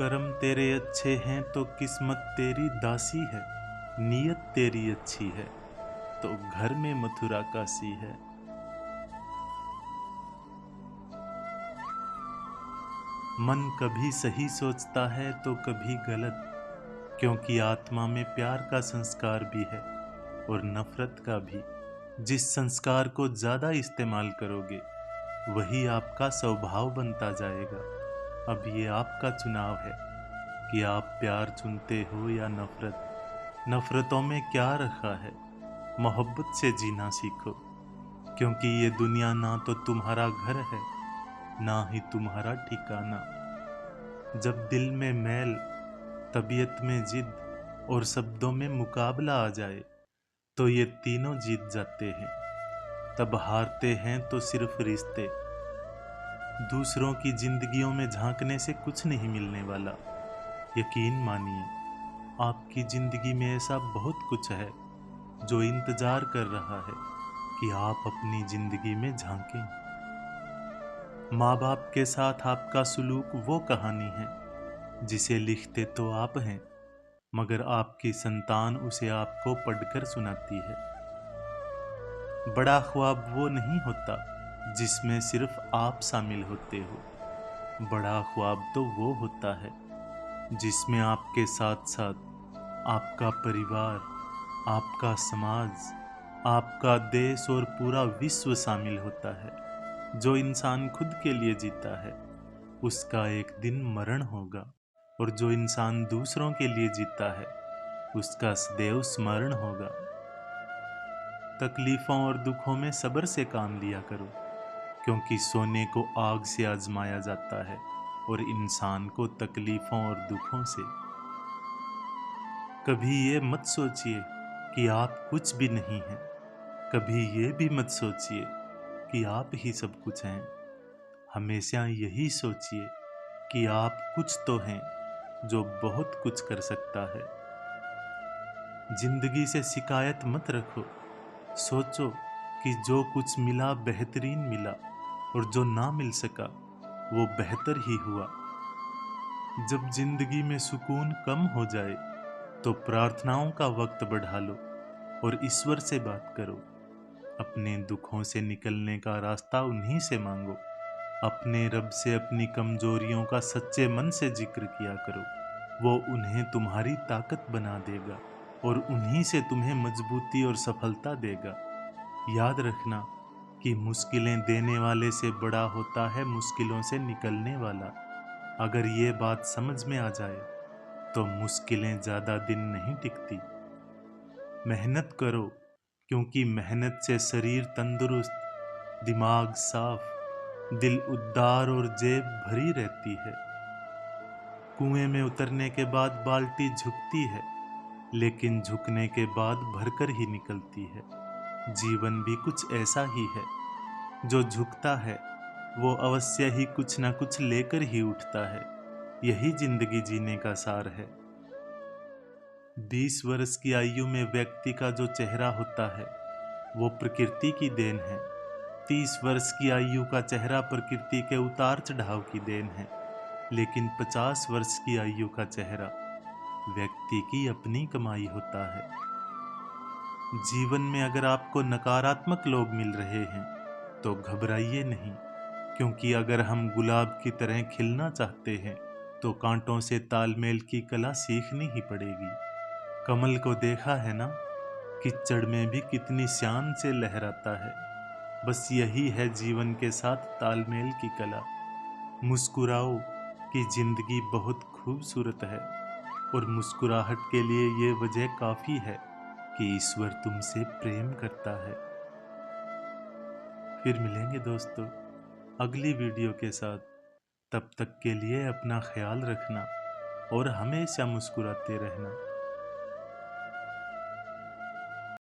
कर्म तेरे अच्छे हैं तो किस्मत तेरी दासी है, नीयत तेरी अच्छी है तो घर में मथुरा काशी है। मन कभी सही सोचता है तो कभी गलत, क्योंकि आत्मा में प्यार का संस्कार भी है और नफरत का भी। जिस संस्कार को ज्यादा इस्तेमाल करोगे वही आपका स्वभाव बनता जाएगा। अब ये आपका चुनाव है कि आप प्यार चुनते हो या नफरत। नफरतों में क्या रखा है, मोहब्बत से जीना सीखो, क्योंकि ये दुनिया ना तो तुम्हारा घर है ना ही तुम्हारा ठिकाना। जब दिल में मैल, तबीयत में जिद और शब्दों में मुकाबला आ जाए तो ये तीनों जीत जाते हैं। तब हारते हैं तो सिर्फ रिश्ते। दूसरों की जिंदगियों में झांकने से कुछ नहीं मिलने वाला। यकीन मानिए, आपकी जिंदगी में ऐसा बहुत कुछ है जो इंतजार कर रहा है कि आप अपनी जिंदगी में झांकें। माँ बाप के साथ आपका सुलूक वो कहानी है जिसे लिखते तो आप हैं, मगर आपकी संतान उसे आपको पढ़कर सुनाती है। बड़ा ख्वाब वो नहीं होता जिसमें सिर्फ आप शामिल होते हो। बड़ा ख्वाब तो वो होता है जिसमें आपके साथ साथ आपका परिवार, आपका समाज, आपका देश और पूरा विश्व शामिल होता है। जो इंसान खुद के लिए जीता है उसका एक दिन मरण होगा, और जो इंसान दूसरों के लिए जीता है उसका सदैव स्मरण होगा। तकलीफों और दुखों में सब्र से काम लिया करो, क्योंकि सोने को आग से आजमाया जाता है और इंसान को तकलीफों और दुखों से। कभी ये मत सोचिए कि आप कुछ भी नहीं हैं, कभी ये भी मत सोचिए कि आप ही सब कुछ हैं। हमेशा यही सोचिए कि आप कुछ तो हैं जो बहुत कुछ कर सकता है। जिंदगी से शिकायत मत रखो, सोचो कि जो कुछ मिला बेहतरीन मिला और जो ना मिल सका वो बेहतर ही हुआ। जब जिंदगी में सुकून कम हो जाए तो प्रार्थनाओं का वक्त बढ़ा लो और ईश्वर से बात करो। अपने दुखों से निकलने का रास्ता उन्हीं से मांगो। अपने रब से अपनी कमजोरियों का सच्चे मन से जिक्र किया करो। वो उन्हें तुम्हारी ताकत बना देगा और उन्हीं से तुम्हें मजबूती और सफलता देगा। याद रखना कि मुश्किलें देने वाले से बड़ा होता है मुश्किलों से निकलने वाला। अगर ये बात समझ में आ जाए तो मुश्किलें ज्यादा दिन नहीं टिकती। मेहनत करो, क्योंकि मेहनत से शरीर तंदुरुस्त, दिमाग साफ, दिल उदार और जेब भरी रहती है। कुएं में उतरने के बाद बाल्टी झुकती है, लेकिन झुकने के बाद भरकर ही निकलती है। जीवन भी कुछ ऐसा ही है, जो झुकता है वो अवश्य ही कुछ ना कुछ लेकर ही उठता है। यही जिंदगी जीने का सार है। 20 वर्ष की आयु में व्यक्ति का जो चेहरा होता है वो प्रकृति की देन है। 30 वर्ष की आयु का चेहरा प्रकृति के उतार चढ़ाव की देन है, लेकिन 50 वर्ष की आयु का चेहरा व्यक्ति की अपनी कमाई होता है। जीवन में अगर आपको नकारात्मक लोग मिल रहे हैं तो घबराइए नहीं, क्योंकि अगर हम गुलाब की तरह खिलना चाहते हैं तो कांटों से तालमेल की कला सीखनी ही पड़ेगी। कमल को देखा है ना, कीचड़ में भी कितनी शान से लहराता है। बस यही है जीवन के साथ तालमेल की कला। मुस्कुराओ कि जिंदगी बहुत खूबसूरत है, और मुस्कुराहट के लिए ये वजह काफी है कि ईश्वर तुमसे प्रेम करता है। फिर मिलेंगे दोस्तों अगली वीडियो के साथ। तब तक के लिए अपना ख्याल रखना और हमेशा मुस्कुराते रहना।